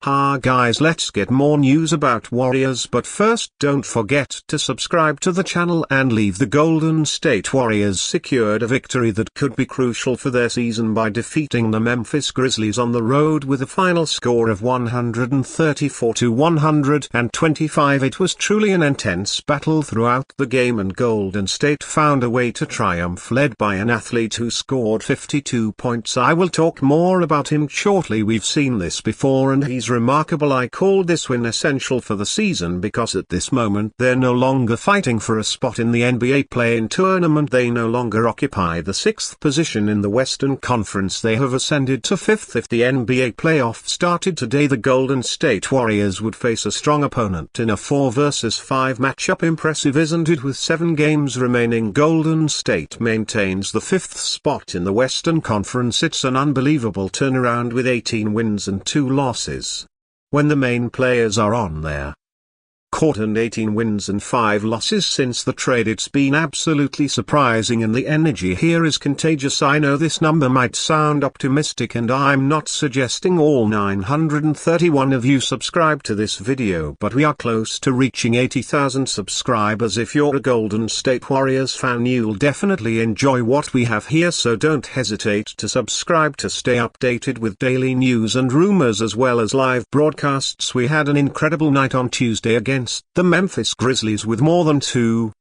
Guys, let's get more news about Warriors, but first don't forget to subscribe to the channel and leave. The Golden State Warriors secured a victory that could be crucial for their season by defeating the Memphis Grizzlies on the road with a final score of 134-125. It was truly an intense battle throughout the game, and Golden State found a way to triumph, led by an athlete who scored 52 points. I will talk more about him shortly. We've seen this before and he's remarkable. I called this win essential for the season because at this moment they're no longer fighting for a spot in the NBA play-in tournament. They no longer occupy the 6th position in the Western Conference. They have ascended to 5th. If the NBA playoff started today, the Golden State Warriors would face a strong opponent in a 4 versus 5 matchup. Impressive, isn't it? With 7 games remaining, Golden State maintains the 5th spot in the Western Conference. It's an unbelievable turnaround with 18 wins and 2 losses. When the main players are on their court, and 18 wins and 5 losses since the trade, it's been absolutely surprising, and the energy here is contagious. I know this number might sound optimistic, and I'm not suggesting all 931 of you subscribe to this video, but we are close to reaching 80,000 subscribers. If you're a Golden State Warriors fan, you'll definitely enjoy what we have here, so don't hesitate to subscribe to stay updated with daily news and rumors as well as live broadcasts. We had an incredible night on Tuesday against the Memphis Grizzlies with more than 2,000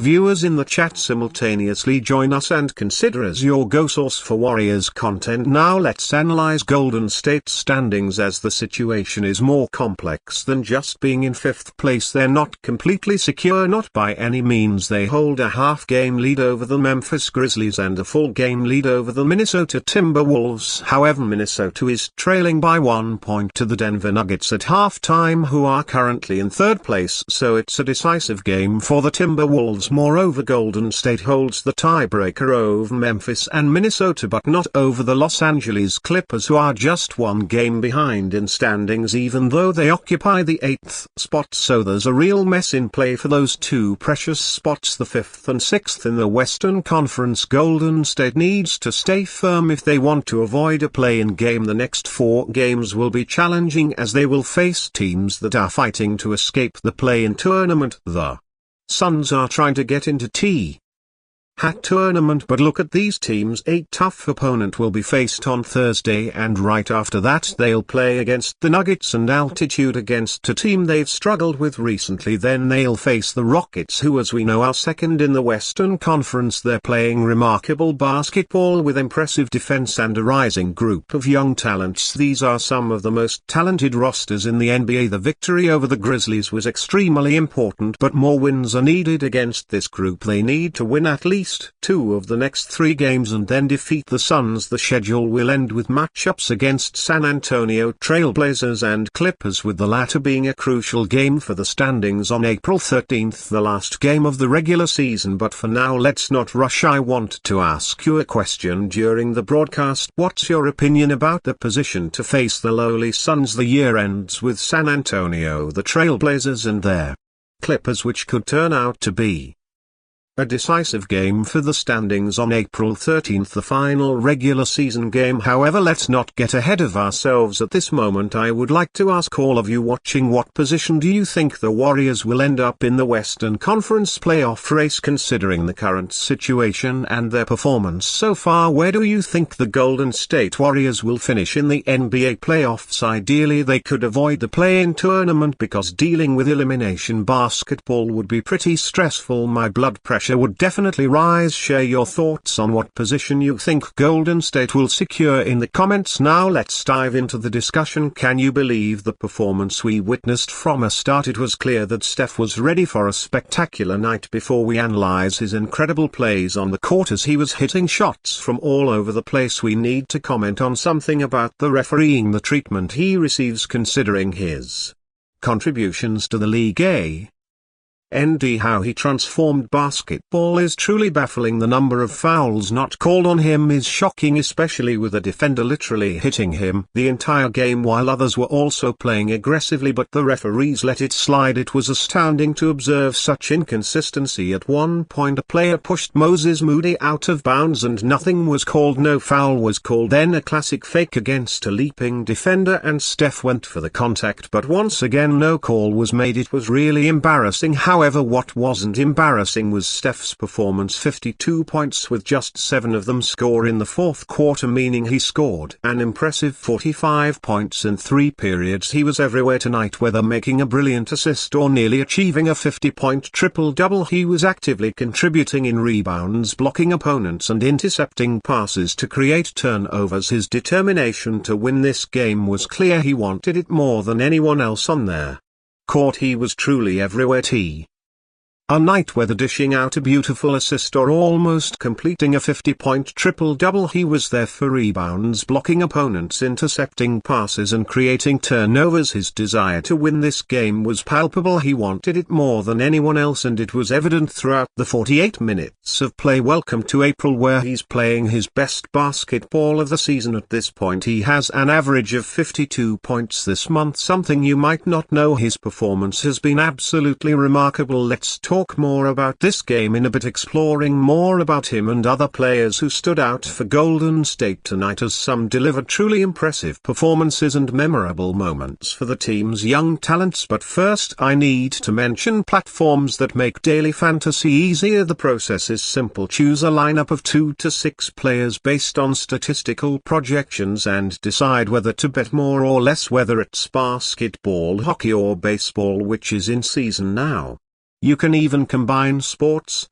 viewers in the chat simultaneously. Join us and consider us your go source for Warriors content. Now let's analyze Golden State's standings, as the situation is more complex than just being in 5th place. They're not completely secure, not by any means. They hold a half-game lead over the Memphis Grizzlies and a full-game lead over the Minnesota Timberwolves. However, Minnesota is trailing by 1 point to the Denver Nuggets at halftime, who are currently in 3rd place, so it's a decisive game for the Timberwolves. Moreover, Golden State holds the tiebreaker over Memphis and Minnesota, but not over the Los Angeles Clippers, who are just 1 game behind in standings, even though they occupy the 8th spot. So there's a real mess in play for those 2 precious spots, the 5th and 6th in the Western Conference. Golden State needs to stay firm if they want to avoid a play-in game. The next 4 games will be challenging, as they will face teams that are fighting to escape the play-in tournament. The Suns are trying to get into T-Hat tournament, but look at these teams. A tough opponent will be faced on Thursday, and right after that they'll play against the Nuggets and altitude against a team they've struggled with recently. Then they'll face the Rockets, who, as we know, are 2nd in the Western Conference. They're playing remarkable basketball with impressive defense and a rising group of young talents. These are some of the most talented rosters in the NBA. The victory over the Grizzlies was extremely important, but more wins are needed against this group. They need to win at least 2 of the next 3 games and then defeat the Suns. The schedule will end with matchups against San Antonio, Trailblazers and Clippers, with the latter being a crucial game for the standings on April 13th, the last game of the regular season. But for now, let's not rush. I want to ask you a question during the broadcast. What's your opinion about the position to face the lowly Suns? The year ends with San Antonio, the Trailblazers and their Clippers, which could turn out to be a decisive game for the standings on April 13th, the final regular season game. However, let's not get ahead of ourselves at this moment. I would like to ask all of you watching, what position do you think the Warriors will end up in the Western Conference playoff race, considering the current situation and their performance so far? Where do you think the Golden State Warriors will finish in the NBA playoffs? Ideally, they could avoid the play-in tournament, because dealing with elimination basketball would be pretty stressful. My blood pressure would definitely rise. Share your thoughts on what position you think Golden State will secure in the comments. Now let's dive into the discussion. Can you believe the performance we witnessed from a start? It was clear that Steph was ready for a spectacular night. Before we analyze his incredible plays on the court as he was hitting shots from all over the place, we need to comment on something about the refereeing, the treatment he receives considering his contributions to the league. How he transformed basketball is truly baffling. The number of fouls not called on him is shocking, especially with a defender literally hitting him the entire game while others were also playing aggressively, but the referees let it slide. It was astounding to observe such inconsistency. At one point a player pushed Moses Moody out of bounds and nothing was called. No foul was called. Then a classic fake against a leaping defender and Steph went for the contact, but once again no call was made. It was really embarrassing. However, what wasn't embarrassing was Steph's performance. 52 points with just 7 of them score in the fourth quarter, meaning he scored an impressive 45 points in 3 periods. He was everywhere tonight, whether making a brilliant assist or nearly achieving a 50-point triple-double. He was actively contributing in rebounds, blocking opponents and intercepting passes to create turnovers. His determination to win this game was clear. He wanted it more than anyone else on their court. He was truly everywhere. A night whether dishing out a beautiful assist or almost completing a 50-point triple-double, he was there for rebounds, blocking opponents, intercepting passes and creating turnovers. His desire to win this game was palpable. He wanted it more than anyone else and it was evident throughout the 48 minutes of play. Welcome to April, where he's playing his best basketball of the season. At this point he has an average of 52 points this month. Something you might not know, his performance has been absolutely remarkable. Let's talk more about this game in a bit, exploring more about him and other players who stood out for Golden State tonight, as some delivered truly impressive performances and memorable moments for the team's young talents. But first I need to mention platforms that make daily fantasy easier. The process is simple. Choose a lineup of 2 to 6 players based on statistical projections and decide whether to bet more or less, whether it's basketball, hockey or baseball, which is in season now. You can even combine sports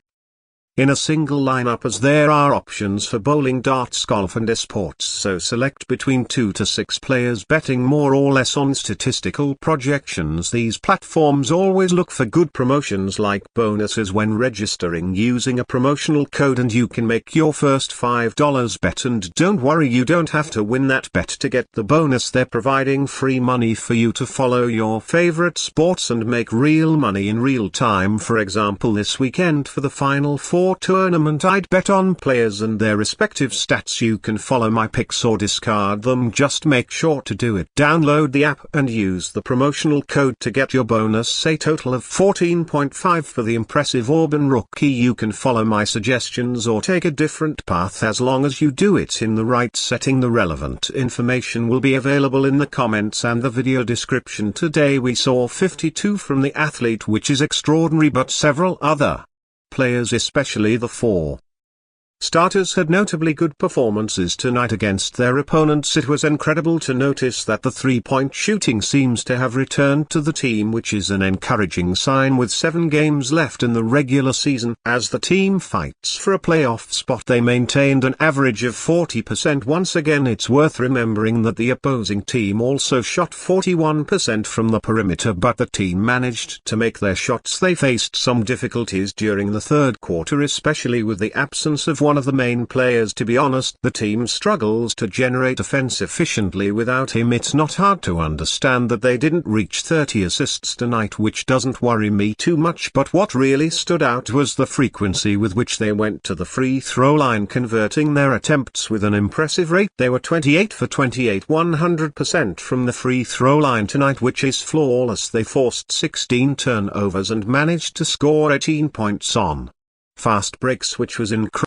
in a single lineup, as there are options for bowling, darts, golf and esports. So select between 2 to 6 players, betting more or less on statistical projections. These platforms always look for good promotions like bonuses when registering using a promotional code, and you can make your first $5 bet. And don't worry, you don't have to win that bet to get the bonus. They're providing free money for you to follow your favorite sports and make real money in real time. For example, this weekend for the Final Four tournament, I'd bet on players and their respective stats. You can follow my picks or discard them, just make sure to do it. Download the app and use the promotional code to get your bonus, say total of 14.5 for the impressive Auburn rookie. You can follow my suggestions or take a different path as long as you do it in the right setting. The relevant information will be available in the comments and the video description. Today we saw 52 from the athlete, which is extraordinary, but several other players, especially the 4 starters, had notably good performances tonight against their opponents. It was incredible to notice that the 3-point shooting seems to have returned to the team, which is an encouraging sign. With 7 games left in the regular season, as the team fights for a playoff spot, they maintained an average of 40%. Once again, it's worth remembering that the opposing team also shot 41% from the perimeter, but the team managed to make their shots. They faced some difficulties during the third quarter, especially with the absence of one of the main players. To be honest, the team struggles to generate offense efficiently without him. It's not hard to understand that they didn't reach 30 assists tonight, which doesn't worry me too much. But what really stood out was the frequency with which they went to the free throw line, converting their attempts with an impressive rate. They were 28 for 28, 100% from the free throw line tonight, which is flawless. They forced 16 turnovers and managed to score 18 points on fast breaks, which was incredible.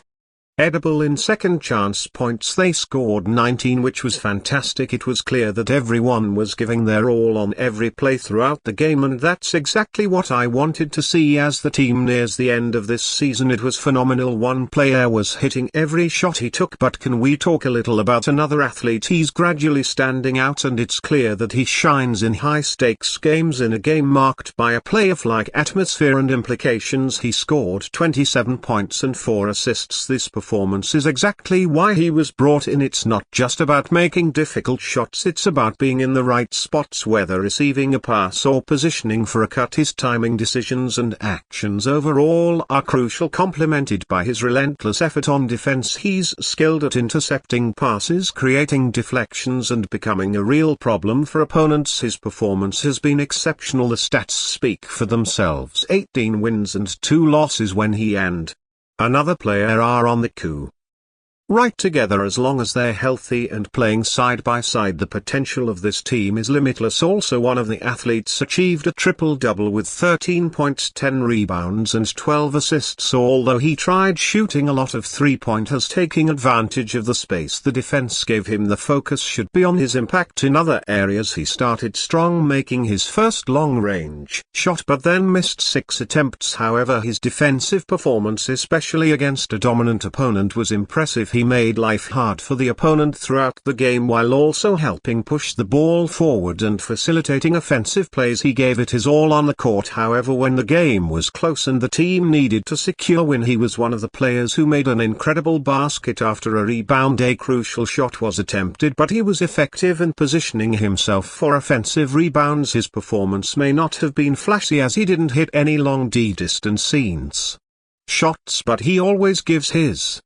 In second chance points they scored 19, which was fantastic. It was clear that everyone was giving their all on every play throughout the game, and that's exactly what I wanted to see as the team nears the end of this season. It was phenomenal. One player was hitting every shot he took, but can we talk a little about another athlete? He's gradually standing out, and it's clear that he shines in high-stakes games. In a game marked by a playoff-like atmosphere and implications, he scored 27 points and 4 assists. This performance performance is exactly why he was brought in. It's not just about making difficult shots, it's about being in the right spots, whether receiving a pass or positioning for a cut. His timing, decisions and actions overall are crucial, complemented by his relentless effort on defense. He's skilled at intercepting passes, creating deflections and becoming a real problem for opponents. His performance has been exceptional. The stats speak for themselves: 18 wins and 2 losses when he and another player are on the coup. Right together, as long as they're healthy and playing side by side, the potential of this team is limitless. Also, one of the athletes achieved a triple-double with 13 points, 10 rebounds and 12 assists. Although he tried shooting a lot of three-pointers, taking advantage of the space the defense gave him, the focus should be on his impact in other areas. He started strong, making his first long-range shot but then missed 6 attempts. However, his defensive performance, especially against a dominant opponent, was impressive. He made life hard for the opponent throughout the game while also helping push the ball forward and facilitating offensive plays. He gave it his all on the court. However, when the game was close and the team needed to secure a win, he was one of the players who made an incredible basket after a rebound. A crucial shot was attempted, but he was effective in positioning himself for offensive rebounds. His performance may not have been flashy, as he didn't hit any long distance scenes shots, but he always gives his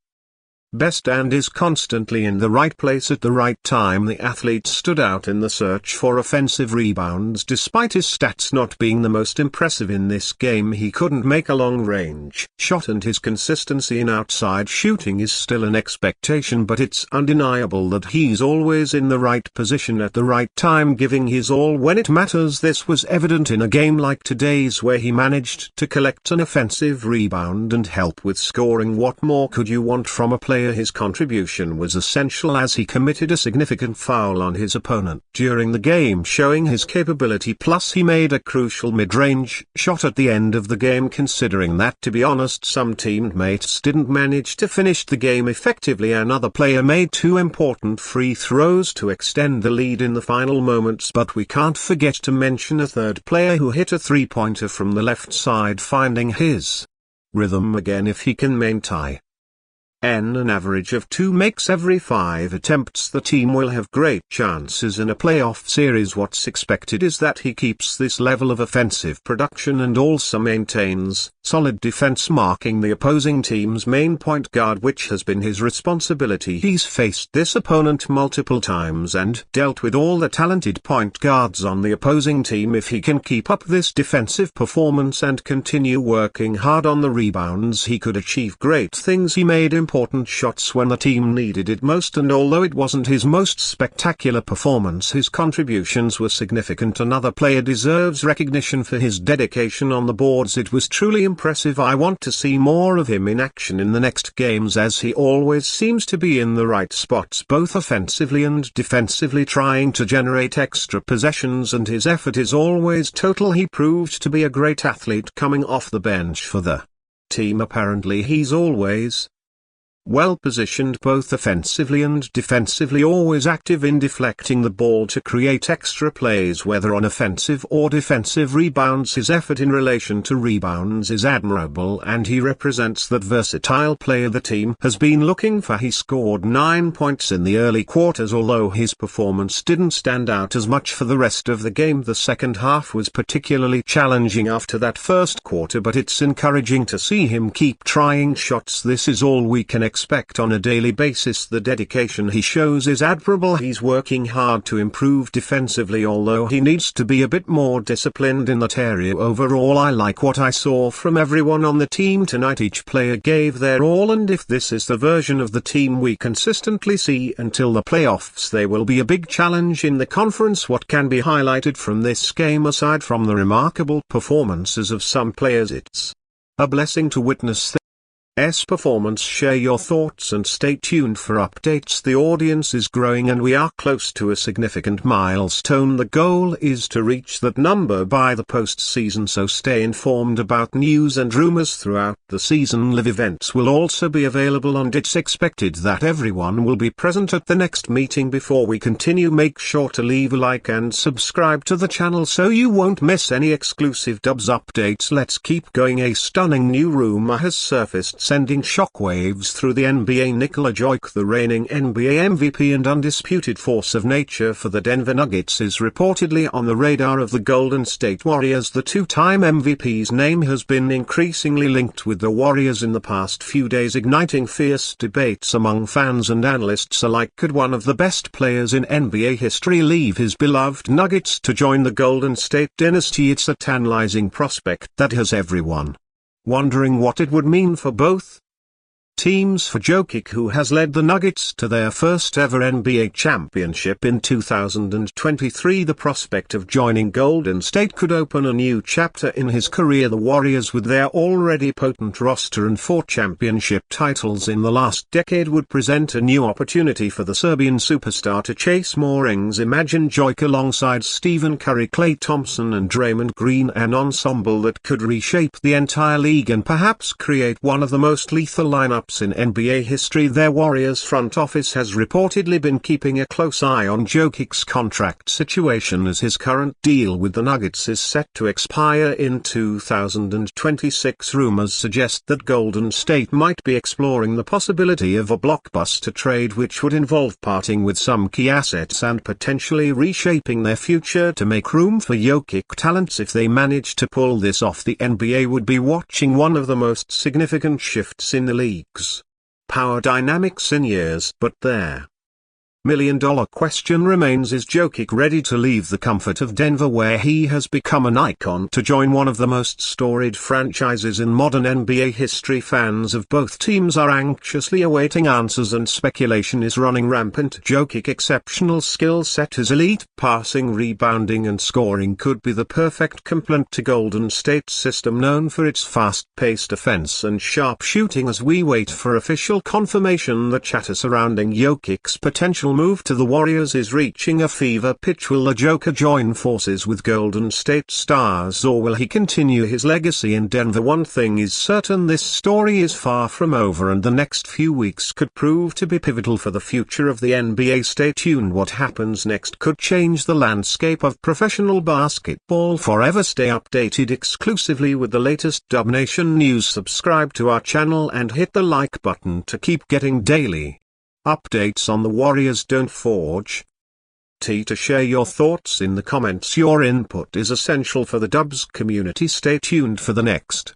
best and is constantly in the right place at the right time. The athlete stood out in the search for offensive rebounds. Despite his stats not being the most impressive in this game, he couldn't make a long-range shot, and his consistency in outside shooting is still an expectation, but it's undeniable that he's always in the right position at the right time, giving his all when it matters. This was evident in a game like today's, where he managed to collect an offensive rebound and help with scoring. What more could you want from a player? His contribution was essential, as he committed a significant foul on his opponent during the game, showing his capability. Plus, he made a crucial mid-range shot at the end of the game. Considering that, to be honest, some teammates didn't manage to finish the game effectively. Another player made 2 important free throws to extend the lead in the final moments, but we can't forget to mention a third player who hit a three-pointer from the left side, finding his rhythm again. If he can maintain an average of 2 makes every 5 attempts, the team will have great chances in a playoff series. What's expected is that he keeps this level of offensive production and also maintains solid defense, marking the opposing team's main point guard, which has been his responsibility. He's faced this opponent multiple times and dealt with all the talented point guards on the opposing team. If he can keep up this defensive performance and continue working hard on the rebounds, he could achieve great things. He made important shots when the team needed it most, and although it wasn't his most spectacular performance, his contributions were significant. Another player deserves recognition for his dedication on the boards. It was truly impressive. I want to see more of him in action in the next games, as he always seems to be in the right spots, both offensively and defensively, trying to generate extra possessions, and his effort is always total. He proved to be a great athlete coming off the bench for the team. Apparently he's always well positioned both offensively and defensively, always active in deflecting the ball to create extra plays, whether on offensive or defensive rebounds. His effort in relation to rebounds is admirable, and he represents that versatile player the team has been looking for. He scored 9 points in the early quarters, although his performance didn't stand out as much for the rest of the game. The second half was particularly challenging after that first quarter, but it's encouraging to see him keep trying shots. This is all we can expect on a daily basis. The dedication he shows is admirable. He's working hard to improve defensively, although he needs to be a bit more disciplined in that area. Overall, I like what I saw from everyone on the team tonight. Each player gave their all, and if this is the version of the team we consistently see until the playoffs, they will be a big challenge in the conference. What can be highlighted from this game, aside from the remarkable performances of some players? It's a blessing to witness performance. Share your thoughts and stay tuned for updates. The audience is growing and we are close to a significant milestone. The goal is to reach that number by the postseason, so stay informed about news and rumors throughout the season. Live events will also be available, and it's expected that everyone will be present at the next meeting. Before we continue, make sure to leave a like and subscribe to the channel so you won't miss any exclusive dubs updates. Let's keep going. A stunning new rumor has surfaced sending shockwaves through the NBA. Nikola Jokic, the reigning NBA MVP and undisputed force of nature for the Denver Nuggets, is reportedly on the radar of the Golden State Warriors. The two-time MVP's name has been increasingly linked with the Warriors in the past few days, igniting fierce debates among fans and analysts alike. Could one of the best players in NBA history leave his beloved Nuggets to join the Golden State dynasty? It's a tantalizing prospect that has everyone wondering what it would mean for both teams. For Jokic, who has led the Nuggets to their first ever NBA championship in 2023, the prospect of joining Golden State could open a new chapter in his career. The Warriors, with their already potent roster and 4 championship titles in the last decade, would present a new opportunity for the Serbian superstar to chase more rings. Imagine Jokic alongside Stephen Curry, Klay Thompson and Draymond Green, an ensemble that could reshape the entire league and perhaps create one of the most lethal lineups in NBA history. Their Warriors front office has reportedly been keeping a close eye on Jokic's contract situation, as his current deal with the Nuggets is set to expire in 2026. Rumors suggest that Golden State might be exploring the possibility of a blockbuster trade, which would involve parting with some key assets and potentially reshaping their future to make room for Jokic talents. If they manage to pull this off, the NBA would be watching one of the most significant shifts in the league's power dynamics in years. But their million-dollar question remains: is Jokic ready to leave the comfort of Denver, where he has become an icon, to join one of the most storied franchises in modern NBA history? Fans of both teams are anxiously awaiting answers, and speculation is running rampant. Jokic's exceptional skill set, his elite passing, rebounding and scoring, could be the perfect complement to Golden State's system, known for its fast-paced offense and sharp shooting. As we wait for official confirmation, the chatter surrounding Jokic's potential move to the Warriors is reaching a fever pitch. Will the Joker join forces with Golden State stars, or will he continue his legacy in Denver? One thing is certain: this story is far from over, and the next few weeks could prove to be pivotal for the future of the NBA. Stay tuned. What happens next could change the landscape of professional basketball forever. Stay updated exclusively with the latest Dub Nation news. Subscribe to our channel and hit the like button to keep getting daily updates on the Warriors. Don't forget to share your thoughts in the comments. Your input is essential for the Dubs community. Stay tuned for the next